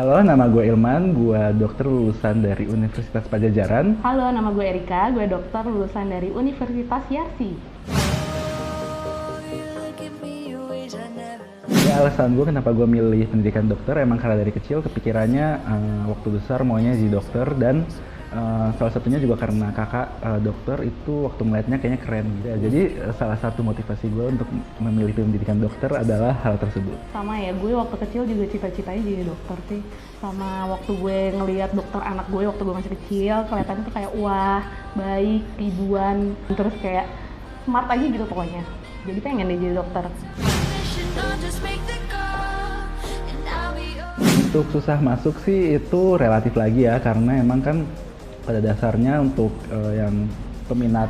Halo, nama gue Ilman, gue dokter lulusan dari Universitas Padjadjaran. Halo, nama gue Erika, gue dokter lulusan dari Universitas Yarsi. Ya, alasan gue kenapa gue milih pendidikan dokter emang karena dari kecil kepikirannya waktu besar maunya jadi dokter dan salah satunya juga karena kakak dokter itu waktu ngeliatnya kayaknya keren gitu. Ya, jadi salah satu motivasi gue untuk memilih pendidikan dokter adalah hal tersebut. Sama ya, gue waktu kecil juga cita-citanya jadi dokter sih. Sama waktu gue ngeliat dokter anak gue waktu gue masih kecil, kelihatannya tuh kayak wah, baik, tiduan, terus kayak smart aja gitu pokoknya. Jadi pengen deh jadi dokter. Untuk susah masuk sih itu relatif lagi ya, karena emang kan pada dasarnya untuk yang peminat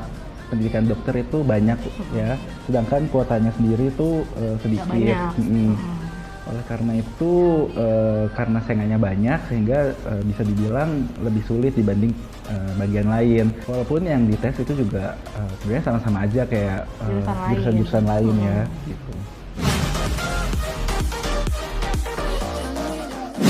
pendidikan dokter itu banyak ya, sedangkan kuotanya sendiri itu sedikit. Banyak. Oleh karena itu, karena saingannya banyak sehingga bisa dibilang lebih sulit dibanding bagian lain. Walaupun yang dites itu juga sebenarnya sama-sama aja kayak jurusan-jurusan lain ya gitu.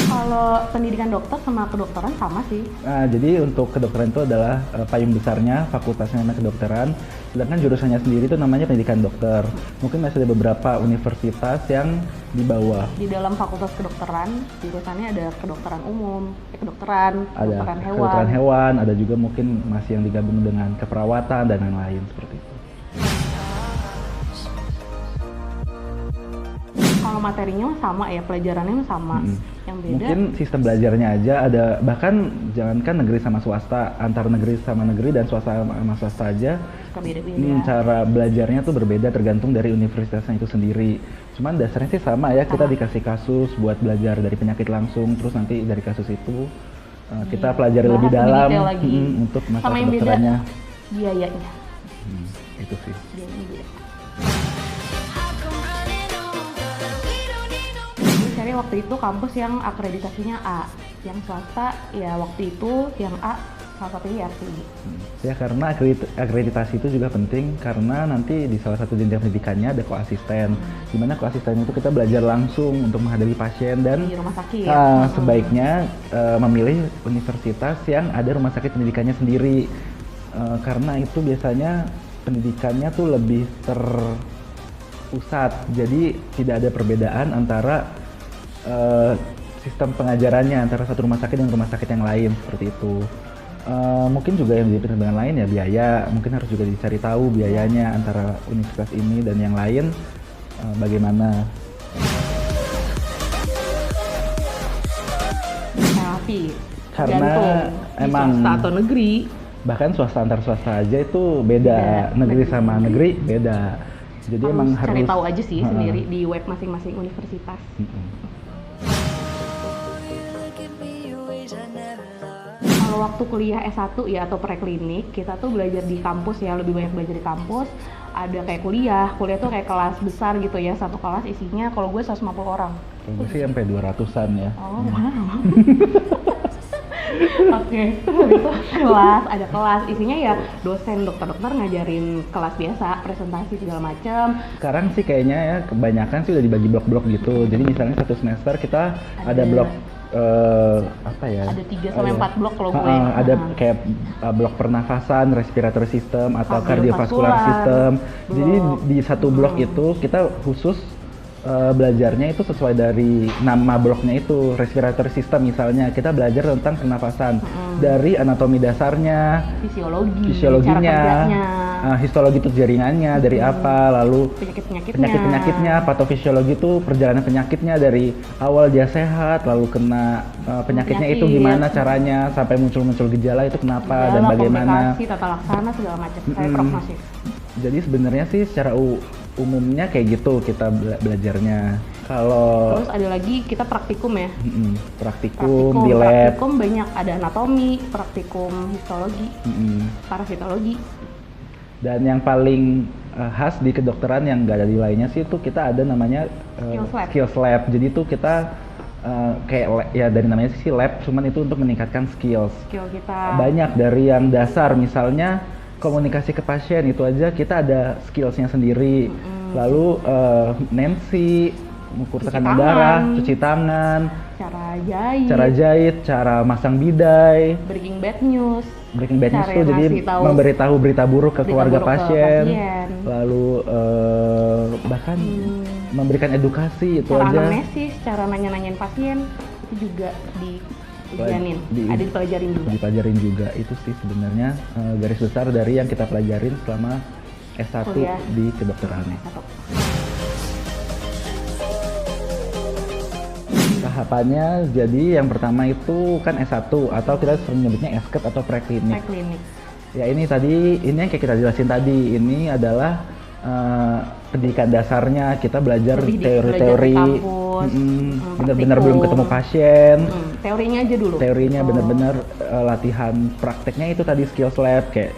Kalau pendidikan dokter sama kedokteran sama sih. Nah, jadi untuk kedokteran itu adalah payung besarnya, fakultasnya namanya kedokteran, sedangkan jurusannya sendiri itu namanya pendidikan dokter. Mungkin masih ada beberapa universitas yang di bawah. Di dalam fakultas kedokteran, jurusannya ada kedokteran umum, kedokteran, Ada kedokteran hewan. kedokteran hewan, ada juga mungkin masih yang digabung dengan keperawatan dan lain-lain seperti itu. Kalau materinya sama ya, pelajarannya sama. Yang beda Mungkin sistem belajarnya aja ada, bahkan jangankan negeri sama swasta, antar negeri sama negeri dan swasta sama swasta aja beda-beda. cara belajarnya tuh berbeda tergantung dari universitasnya itu sendiri. Cuman dasarnya sih sama ya, kita dikasih kasus buat belajar dari penyakit langsung, terus nanti dari kasus itu kita pelajari lebih dalam untuk masalah sama yang kedokterannya. beda biayanya. Itu sih. Biayanya beda. Cari waktu itu kampus yang akreditasinya A, yang swasta ya waktu itu yang A salah satunya Yarsi. Ya karena akreditasi itu juga penting karena nanti di salah satu jenjang pendidikannya ada koasisten. Dimana koasisten itu kita belajar langsung untuk menghadapi pasien dan Di rumah sakit. Sebaiknya memilih universitas yang ada rumah sakit pendidikannya sendiri. Karena itu biasanya pendidikannya tuh lebih terpusat. Jadi tidak ada perbedaan antara sistem pengajarannya antara satu rumah sakit dan rumah sakit yang lain seperti itu. Mungkin juga yang menjadi pertimbangan lain ya biaya, mungkin harus juga dicari tahu biayanya antara universitas ini dan yang lain bagaimana. Tapi Karena emang swasta atau negeri bahkan swasta antar swasta aja itu beda, negeri sama negeri beda. Jadi emang cari harus tahu aja sih sendiri di web masing-masing universitas. Kalau waktu kuliah S1 ya atau preklinik, kita tuh belajar di kampus ya, lebih banyak belajar di kampus. Ada kayak kuliah tuh kayak kelas besar gitu ya, satu kelas isinya kalau gue 150 orang. Gue sih sampai 200-an ya. Oh, wow. Oke, itu ada kelas isinya ya dosen dokter-dokter ngajarin kelas biasa, presentasi segala macam. Sekarang sih kayaknya ya kebanyakan sih udah dibagi blok-blok gitu. Jadi misalnya satu semester kita ada blok apa ya? Ada 3 sampai 4 blok kalau gue. Ada kayak blok pernafasan, respiratory system atau cardiovascular system. Jadi di satu blok itu kita khusus belajarnya itu sesuai dari nama bloknya itu. Respiratory system misalnya kita belajar tentang pernafasan dari anatomi dasarnya, fisiologinya, histologi itu jaringannya dari apa, lalu penyakit-penyakitnya, patofisiologi itu perjalanan penyakitnya dari awal dia sehat lalu kena penyakitnya itu gimana caranya sampai muncul gejala itu kenapa dan bagaimana, komplikasi, tata laksana segala macam, kayak prognosis. Jadi sebenarnya sih secara umumnya kayak gitu kita belajarnya. Kalau terus ada lagi kita praktikum ya. Praktikum di lab. Praktikum banyak, ada anatomi, praktikum histologi, parasitologi. Dan yang paling khas di kedokteran yang nggak ada di lainnya sih itu kita ada namanya skills lab. Jadi itu kita kayak ya dari namanya sih lab, cuman itu untuk meningkatkan skill kita. Banyak dari yang dasar misalnya komunikasi ke pasien itu aja kita ada skillsnya sendiri. Lalu Nancy mengukur Cuci tekanan tangan. darah, cuci tangan, cara jahit, cara masang bidai, breaking bad news, breaking bad news cara tuh jadi ngasih tahu memberitahu berita buruk ke berita keluarga buruk ke pasien, pasien. lalu bahkan memberikan edukasi itu cara aja. anamnesis, cara nanya-nanyain pasien itu juga diujianin, ada dipelajarin juga. Dipelajarin juga itu sih sebenarnya garis besar dari yang kita pelajarin selama S1 Kuliah. di kedokteran. Satu. Tahapannya jadi yang pertama itu kan S1 atau kita sering nyebutnya S-Ket atau preklinik. Preklinik. Ya ini tadi, ini yang kayak kita jelasin tadi, ini adalah pendidikan dasarnya, kita belajar teori-teori, bener-bener belum ketemu pasien. Teorinya aja dulu. Teorinya bener-bener latihan prakteknya itu tadi skills lab kayak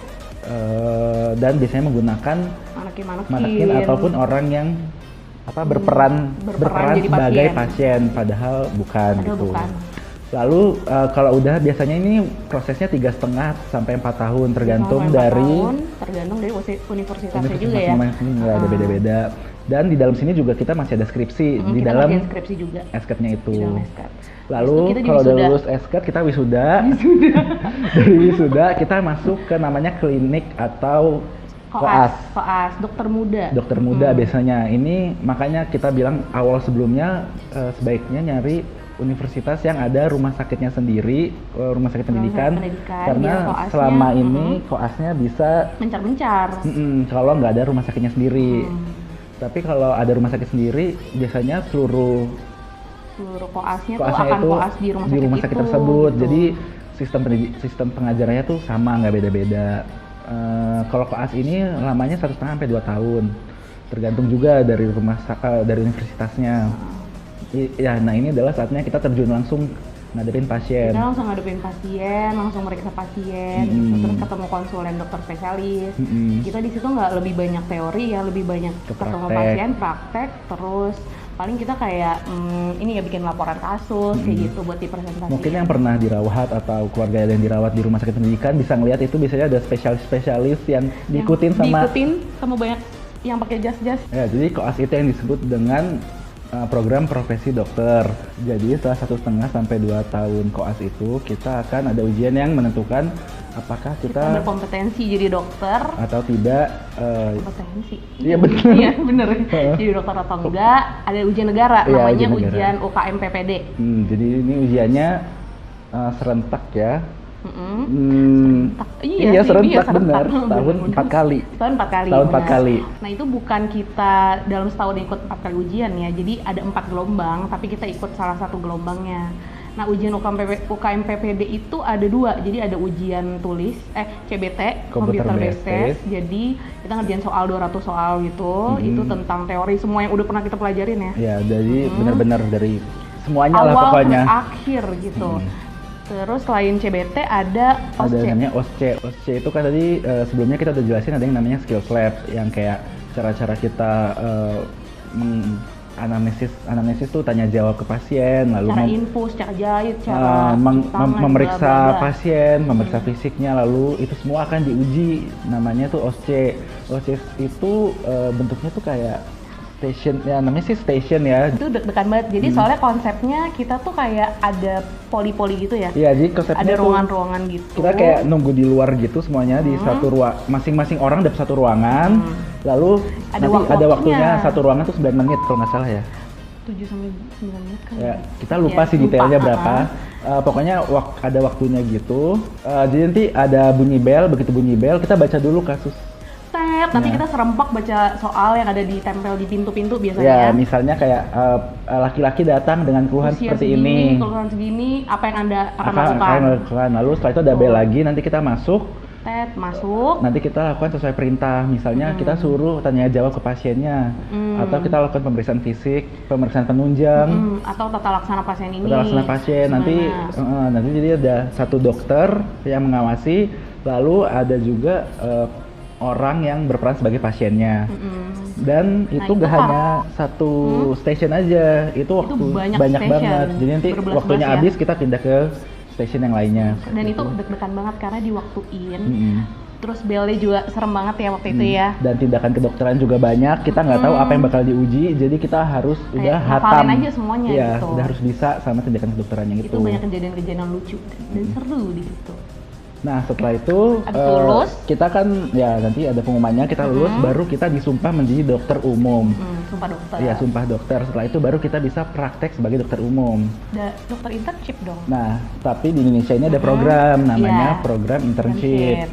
dan biasanya menggunakan manekin ataupun orang yang berperan jadi sebagai pasien padahal bukan gitu. Lalu kalau udah biasanya ini prosesnya 3,5 sampai 4 tahun tergantung dari universitasnya juga ya. Nggak ada beda-beda. Dan di dalam sini juga kita masih ada skripsi di dalam skripsi juga. S-Ket-nya itu. Lalu kalau udah lulus S-Ket kita wisuda. Dari wisuda kita masuk ke namanya klinik atau koas, dokter muda. Dokter muda biasanya. Ini makanya kita bilang awal sebelumnya sebaiknya nyari universitas yang ada rumah sakitnya sendiri, rumah sakit pendidikan, karena selama ini koasnya bisa mencar-mencar. Kalau nggak ada rumah sakitnya sendiri. Tapi kalau ada rumah sakit sendiri, biasanya seluruh koasnya tuh akan koas di rumah sakit tersebut. Gitu. Jadi sistem pengajarannya tuh sama, nggak beda-beda. Kalau koas ini lamanya 1,5 sampai 2 tahun, tergantung juga dari dari universitasnya. Ya, nah ini adalah saatnya kita terjun langsung ngadepin pasien. Kita langsung ngadepin pasien, langsung meriksa pasien, terus ketemu konsulen dokter spesialis. Kita di situ nggak lebih banyak teori ya, lebih banyak ketemu pasien, praktek, terus paling kita kayak ini ya bikin laporan kasus kayak gitu buat dipresentasikan. Mungkin yang pernah dirawat atau keluarga yang dirawat di rumah sakit pendidikan bisa ngelihat itu biasanya ada spesialis-spesialis yang diikutin sama banyak yang pakai jas-jas. Ya, jadi koas itu yang disebut dengan program profesi dokter. Jadi setelah 1,5 sampai 2 tahun koas itu kita akan ada ujian yang menentukan apakah kita berkompetensi jadi dokter atau tidak. Kompetensi. Iya benar. Iya benar. Jadi dokter atau enggak. Ada ujian negara namanya ujian UKM PPD. Jadi ini ujiannya serentak ya. Iya serentak benar. Setahun 4 kali. Setahun 4 kali. Tahun 4 kali. Nah itu bukan kita dalam setahun ikut 4 kali ujian ya. Jadi ada 4 gelombang, tapi kita ikut salah satu gelombangnya. Nah ujian UKM PPD itu ada 2. Jadi ada ujian tulis, CBT, Computer Based Test. Jadi kita ngerjain soal 200 soal gitu. Itu tentang teori semua yang udah pernah kita pelajarin ya. Ya jadi benar-benar dari semuanya lah pokoknya. Awal akhir gitu. Terus selain CBT ada OSCE. Ada namanya OSCE. OSCE itu kan tadi sebelumnya kita udah jelasin ada yang namanya skills lab yang kayak cara-cara kita anamnesis tuh tanya jawab ke pasien, lalu cara infus, cara jahit, cara memeriksa pasien, memeriksa fisiknya, lalu itu semua akan diuji. Namanya tuh OSCE. OSCE itu bentuknya tuh kayak station ya, namanya sih station ya. Itu deg-degan banget. Jadi soalnya konsepnya kita tuh kayak ada poli-poli gitu ya. Iya, jadi konsepnya ada ruangan-ruangan gitu. Kita kayak nunggu di luar gitu semuanya di satu ruang. Masing-masing orang dapat satu ruangan. Lalu ada waktunya satu ruangan tuh 9 menit kalau nggak salah ya. 7 sampai 9 menit kan. Ya, kita lupa sih detailnya berapa. Pokoknya ada waktunya gitu. Jadi nanti ada bunyi bel, begitu bunyi bel kita baca dulu kasus. Nanti kita serempak baca soal yang ada ditempel di pintu-pintu biasanya. Ya, misalnya kayak laki-laki datang dengan keluhan seperti ini. Keluhan segini, apa yang Anda akan lakukan? Lalu setelah itu ada bel lagi, nanti kita masuk. Masuk. Nanti kita lakukan sesuai perintah. Misalnya kita suruh tanya jawab ke pasiennya, atau kita lakukan pemeriksaan fisik, pemeriksaan penunjang, atau tata laksana pasien ini. Tata laksana pasien. Nanti jadi ada satu dokter yang mengawasi, lalu ada juga orang yang berperan sebagai pasiennya. Dan itu gak hanya satu station aja, itu waktu banyak banget. Jadi nanti waktunya habis kita pindah ke station yang lainnya. Dan itu deg-degan banget karena diwaktuin Terus belnya juga serem banget ya waktu itu ya. Dan tindakan kedokteran juga banyak, kita nggak tahu apa yang bakal diuji, jadi kita harus udah hatam aja semuanya gitu. Udah harus bisa sama tindakan kedokterannya gitu. Itu banyak kejadian-kejadian lucu dan seru di situ. Nah setelah itu lulus, kita kan ya nanti ada pengumumannya, kita lulus baru kita disumpah menjadi dokter umum. Sumpah dokter. Iya, sumpah dokter. Setelah itu baru kita bisa praktek sebagai dokter umum. Dokter internship dong. Nah, tapi di Indonesia ini ada program namanya program internship.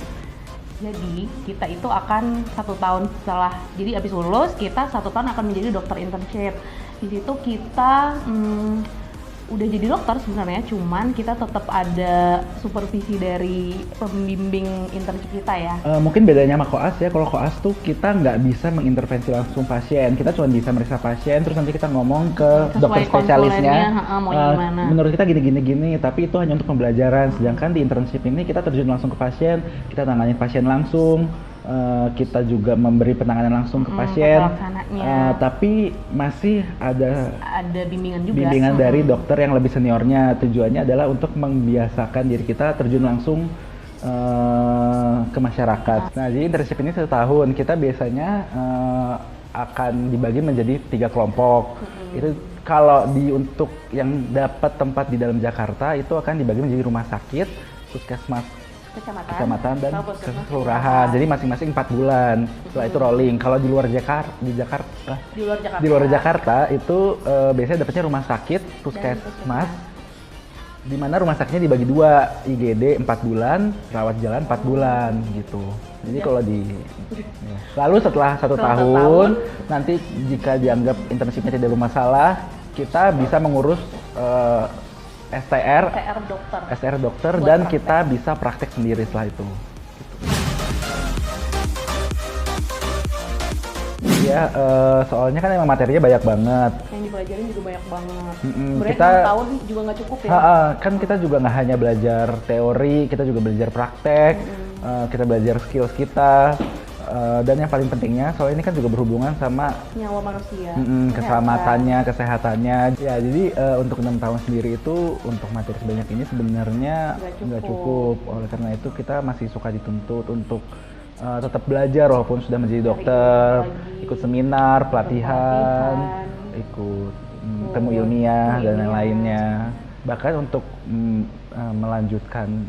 Jadi kita itu akan 1 tahun setelah, jadi abis lulus kita 1 tahun akan menjadi dokter internship. Di situ kita udah jadi dokter sebenarnya, cuman kita tetap ada supervisi dari pembimbing internship kita ya. Mungkin bedanya sama koas ya, kalau koas tuh kita nggak bisa mengintervensi langsung pasien, kita cuma bisa meriksa pasien, terus nanti kita ngomong ke dokter spesialisnya, mau gimana. menurut kita gini, tapi itu hanya untuk pembelajaran. Sedangkan di internship ini kita terjun langsung ke pasien, kita tanganin pasien langsung, kita juga memberi penanganan langsung ke pasien, tapi masih ada bimbingan juga. Bimbingan dari dokter yang lebih seniornya. Tujuannya adalah untuk membiasakan diri kita terjun langsung ke masyarakat. Nah, jadi internship ini 1 tahun. Kita biasanya akan dibagi menjadi 3 kelompok. Itu kalau untuk yang dapat tempat di dalam Jakarta itu akan dibagi menjadi rumah sakit, puskesmas, kecamatan dan kelurahan. Jadi masing-masing 4 bulan. Setelah itu rolling. Kalau di luar Jakarta itu biasanya dapatnya rumah sakit, puskesmas, di mana rumah sakitnya dibagi 2, IGD 4 bulan, rawat jalan 4 bulan gitu. Jadi kalau lalu setelah 1 tahun, nanti jika dianggap internshipnya tidak bermasalah, kita bisa mengurus STR dokter dan kita bisa praktek sendiri setelah itu. Ya, soalnya kan emang materinya banyak banget. Yang dipelajarin juga banyak banget. Kita 6 tahun juga nggak cukup ya? Kan kita juga nggak hanya belajar teori, kita juga belajar praktek, kita belajar skills kita. Dan yang paling pentingnya, soalnya ini kan juga berhubungan sama nyawa manusia, keselamatannya, kesehatannya. Ya, jadi untuk 6 tahun sendiri itu untuk materi sebanyak ini sebenarnya nggak cukup. Oleh karena itu kita masih suka dituntut untuk tetap belajar walaupun sudah menjadi dokter, ikut seminar, pelatihan, ikut temu ilmiah dan lain-lainnya. Bahkan untuk melanjutkan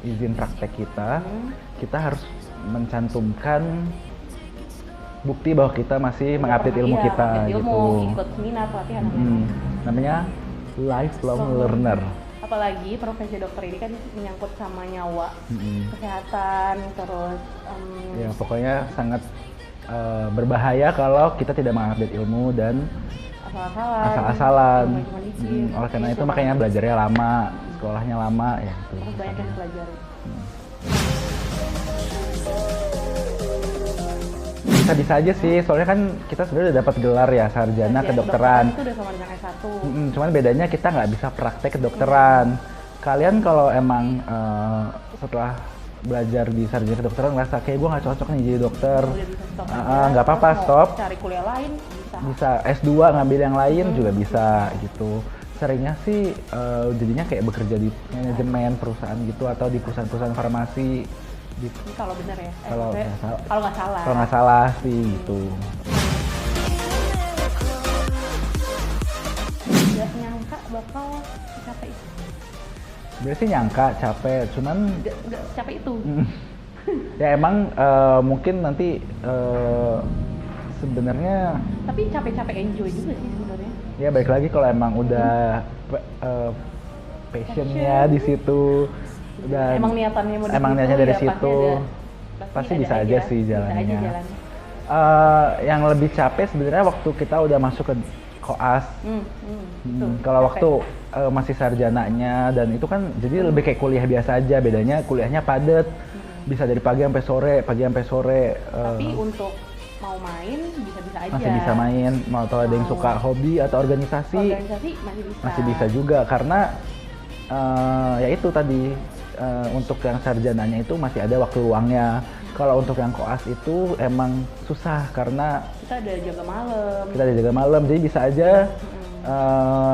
izin praktek kita harus mencantumkan bukti bahwa kita masih mengupdate ilmu kita gitu. Ikut seminar, pelatihan, namanya lifelong learner. Apalagi profesi dokter ini kan menyangkut sama nyawa, kesehatan, terus ya pokoknya sangat berbahaya kalau kita tidak mengupdate ilmu dan asal-asalan. Oleh karena itu makanya belajarnya lama, sekolahnya lama ya. Harus banyak yang pelajari. Bisa aja sih, soalnya kan kita sebenarnya udah dapat gelar ya sarjana kedokteran. Itu udah sama dengan S1. Cuman bedanya kita nggak bisa praktek kedokteran. Kalian kalau emang setelah belajar di sarjana kedokteran ngerasa kayak gue nggak cocok nih jadi dokter, nggak apa-apa, stop. Cari kuliah lain bisa S2 ngambil yang lain juga bisa gitu. Seringnya sih jadinya kayak bekerja di manajemen perusahaan gitu atau di perusahaan-perusahaan farmasi. Ini kalau benar ya? Kalau nggak salah. Kalau nggak salah sih gitu. Nggak nyangka bakal capek itu. Sebenarnya sih nyangka capek, cuman nggak capek itu. Ya emang mungkin nanti sebenarnya. Tapi capek-capek enjoy juga sih sebenarnya. Ya balik lagi kalau emang udah passionnya di situ. Dan emang niatannya dari situ pasti bisa aja sih jalannya. Yang lebih capek sebenarnya waktu kita udah masuk ke koas. Kalau waktu masih sarjananya dan itu kan jadi lebih kayak kuliah biasa aja, bedanya kuliahnya padat, bisa dari pagi sampai sore. Tapi untuk mau main bisa-bisa aja. Masih bisa main, mau tahu ada yang suka hobi atau organisasi masih bisa juga karena ya itu tadi. Untuk yang sarjananya itu masih ada waktu luangnya. Kalau untuk yang koas itu emang susah karena kita ada jaga malam. Jadi bisa aja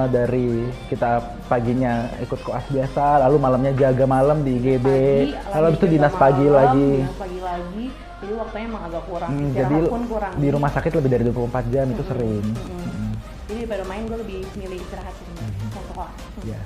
Dari kita paginya ikut koas biasa, lalu malamnya jaga malam di IGD, lalu habis itu dinas pagi lagi. Jadi waktunya emang agak kurang. Jadi pun kurang. di rumah sakit lebih dari 24 jam itu sering. Jadi daripada main gue lebih milih istirahat untuk koas. Ya.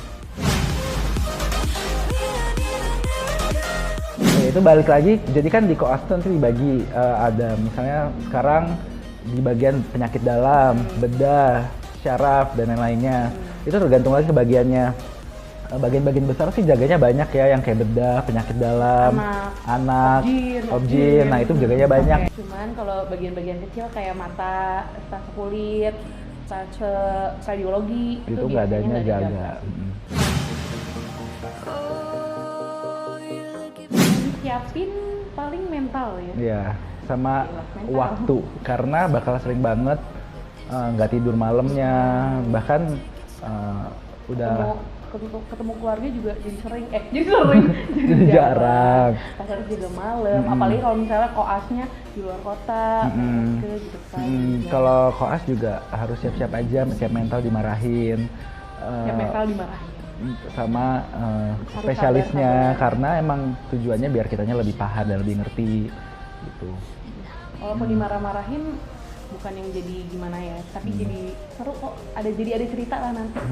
Itu balik lagi, jadi kan di koas itu nanti dibagi, ada misalnya sekarang di bagian penyakit dalam, bedah, syaraf, dan lain-lainnya. Itu tergantung lagi ke bagiannya. Bagian-bagian besar sih jaganya banyak ya, yang kayak bedah, penyakit dalam, anak, objin, nah itu jaganya banyak. Cuman kalau bagian-bagian kecil kayak mata, stase kulit, stase kardiologi, itu nggak adanya jaga. Siapin paling mental ya? Iya, sama waktu, karena bakal sering banget nggak tidur malamnya, bahkan udah ketemu keluarga juga jadi sering, jadi jarang. Pas harus juga malam, apalagi kalau misalnya koasnya di luar kota, gitu kan. Kalau koas juga harus siap-siap aja, siap mental dimarahin. Siap mental dimarahin. Sama spesialisnya, karena emang tujuannya biar kitanya lebih paham dan lebih ngerti gitu. Walaupun dimarah-marahin bukan yang jadi gimana ya, tapi jadi seru kok, ada cerita lah nanti.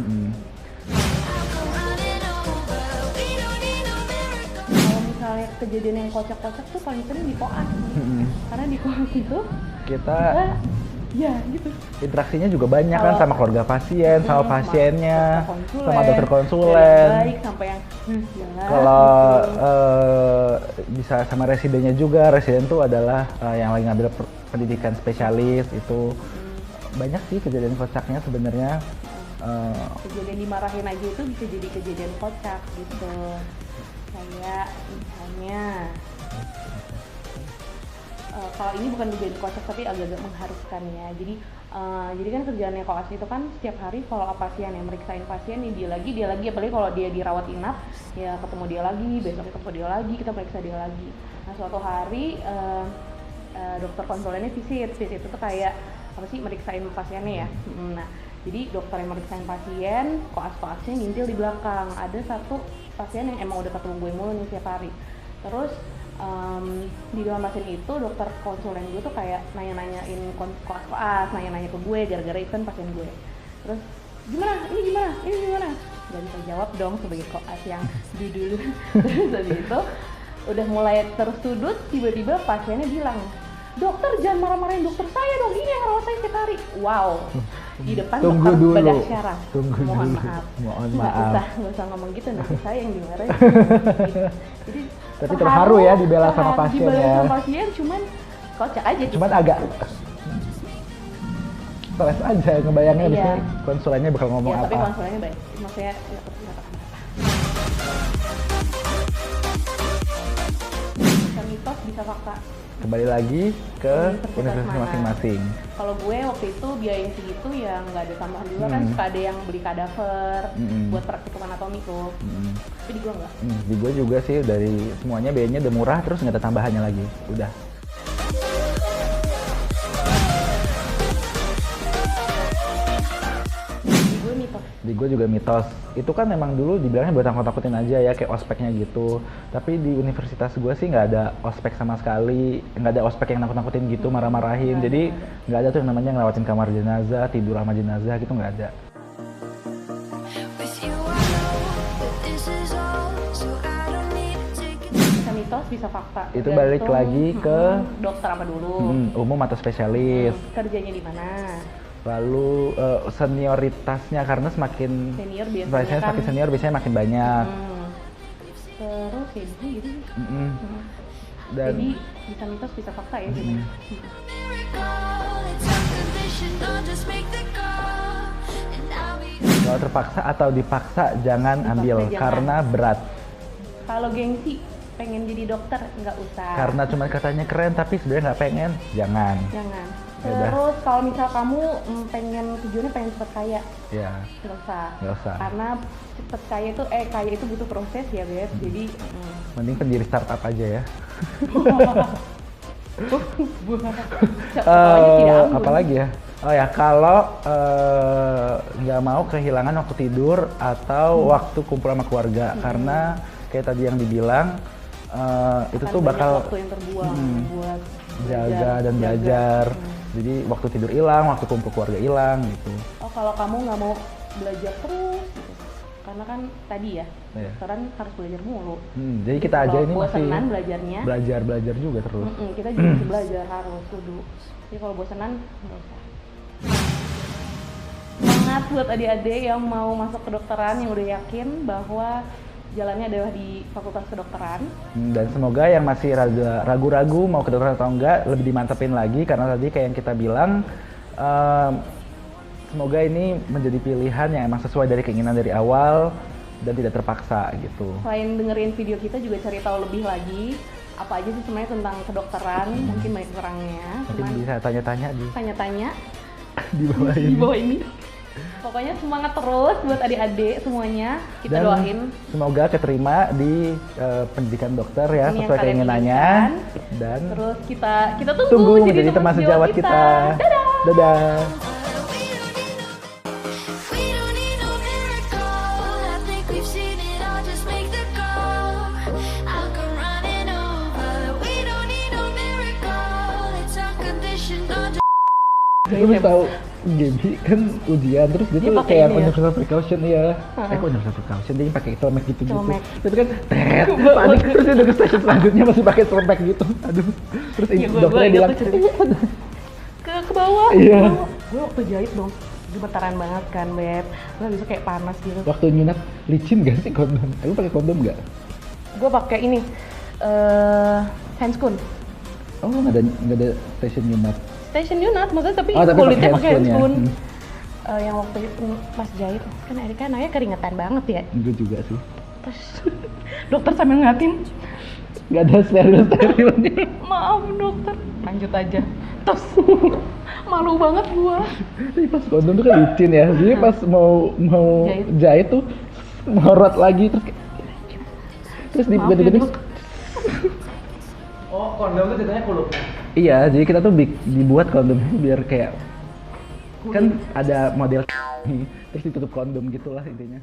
Kalau misalnya kejadian yang kocak-kocak tuh paling sering di koas, karena di koas itu kita ya gitu. Interaksinya juga banyak kan, sama keluarga pasien, sama pasiennya, sama dokter konsulen. Baik sampai yang kalau bisa sama residennya juga. Residen tuh adalah yang lagi ngambil pendidikan spesialis itu. Banyak sih kejadian kocaknya sebenarnya. Kejadian dimarahin aja itu bisa jadi kejadian kocak gitu. Kayak misalnya kalau ini bukan kejadian kocak tapi agak-agak mengharuskan ya. Jadi kan kerjaannya koas itu kan setiap hari follow up pasien, yang meriksain pasien nih dia lagi, apalagi kalau dia dirawat inap ya ketemu dia lagi, besok ketemu dia lagi, kita periksa dia lagi. Nah suatu hari dokter konsulennya visit itu tuh kayak apa sih, meriksain pasiennya ya. Nah jadi dokter yang meriksain pasien, koasnya ngintil di belakang. Ada satu pasien yang emang udah ketemu gue mulu nih setiap hari. Terus di dalam pasien itu dokter konsulen gue tuh kayak nanya-nanyain koas, nanya-nanya ke gue gara-gara itu kan pasien gue. Terus ini gimana? Gak bisa jawab dong sebagai koas yang dulu. Terus habis itu udah mulai tersudut, tiba-tiba pasiennya bilang, dokter jangan marah-marahin dokter saya dong, ini yang rawat saya setiap hari. Wow, di depan dokter bedah syaraf. Mohon maaf. Nggak usah ngomong gitu, nanti saya yang dimarahin. Jadi tapi terharu ya dibela sama pasien ya. Dibela sama pasien, cuman kocak aja. Cuman agak stres aja ngebayangnya, biasanya konsulennya bakal ngomong apa. Tapi konsulennya baik, maksudnya bisa mitos, bisa fakta. Kembali lagi ke universitas masing-masing. Kalau gue waktu itu biaya segitu ya nggak ada tambahan juga kan, suka ada yang beli kadaver buat praktikum anatomi tuh. Tapi di gue nggak. Di gue juga sih, dari semuanya biayanya udah murah, terus nggak ada tambahannya lagi, udah. Di gue juga mitos. Itu kan emang dulu dibilangnya buat nakut-nakutin aja ya, kayak ospeknya gitu. Tapi di universitas gue sih nggak ada ospek sama sekali, nggak ada ospek yang nakut-nakutin gitu, marah-marahin. Jadi nggak ada tuh yang namanya ngelewatin kamar jenazah, tidur sama jenazah gitu, nggak ada. Bisa mitos, bisa fakta. Itu balik lagi ke dokter apa dulu? Umum atau spesialis. Kerjanya di mana? Lalu senioritasnya, karena semakin senior biasanya semakin senior biasanya makin banyak. Terus ya gitu. Dan jadi bisa mitos, bisa fakta ya gitu. Kalau terpaksa atau dipaksa jangan ambil, karena berat. Kalau gengsi pengen jadi dokter nggak usah. Karena cuma katanya keren tapi sebenarnya nggak pengen, jangan. Terus kalau misal kamu tujuannya pengen cepet kaya, ya nggak usah. Karena cepet kaya itu butuh proses ya Beb. Jadi mending pendiri startup aja ya. Apalagi ya? Oh ya, kalau nggak mau kehilangan waktu tidur atau waktu kumpul sama keluarga, karena kayak tadi yang dibilang itu Akan tuh banyak bakal waktu yang terbuang buat jaga dan belajar. Jadi waktu tidur hilang, waktu kumpul keluarga hilang gitu. Oh, kalau kamu nggak mau belajar terus gitu. Karena kan tadi ya, Iya. sekarang harus belajar mulu. Jadi kita aja Kalau ini masih bosenan belajarnya, belajar juga terus. kita juga masih belajar harus kudu. Jadi kalau bosenan nggak usah. Semangat buat adik-adik yang mau masuk kedokteran, yang udah yakin bahwa jalannya adalah di Fakultas Kedokteran. Dan semoga yang masih ragu-ragu mau kedokteran atau enggak lebih dimantepin lagi, karena tadi kayak yang kita bilang semoga ini menjadi pilihan yang emang sesuai dari keinginan dari awal dan tidak terpaksa gitu. Selain dengerin video kita juga cari tahu lebih lagi apa aja sih sebenarnya tentang kedokteran, mungkin banyak kurangnya. Mungkin Cuman bisa tanya-tanya di tanya-tanya bawah di ini. bawah ini. Pokoknya semangat terus buat adik-adik semuanya. Kita Dan doain semoga keterima di pendidikan dokter ya, ini yang sesuai kalian keinginannya. inginkan. Dan Terus kita tunggu, tunggu jadi menjadi teman sejawat kita. Dadah! Dadah. We don't need no miracle. I think we've seen it all. Just make the call. I'll come running over. We don't need no miracle. It's unconditional. Lu bisa tahu Gaby kan ujian terus dia Dia tuh pakai kayak ini ya? universal precaution ya. Kok universal precaution dia pakai celemek gitu-gitu. Celemek. Tapi kan panik terus dia udah ke stasiun selanjutnya masih pakai celemek gitu. Aduh. Terus Iya, gua dokternya ingat bilang, tuh cerita. ke bawah. Iya. Gue waktu jahit dong, gemetaran banget kan, Beb. Gue bisa kayak panas gitu. waktu nyunat licin gak sih kondom? Lu pakai kondom gak? Gue pakai ini handscoon. Oh nggak ada station nyunat. Station unit maksudnya, tapi Oh, tapi kulitnya pakai pakai handscoon ya? handscoon. Yang waktu itu pas jahit kan Erika anaknya keringetan banget ya. Gue juga sih. Terus dokter sambil ngatin, Gak ada sterilnya. maaf dokter, lanjut aja. Terus malu banget gua. Tapi pas kondom tuh kan licin ya. Jadi pas mau jahit tuh ngorot lagi terus kayak, terus Maaf ya, dibuka-buka. Dok. Oh, kondom itu ceritanya kulupnya. Iya, jadi kita tuh dibuat kondom biar kayak kan ada model terus ditutup kondom gitulah intinya.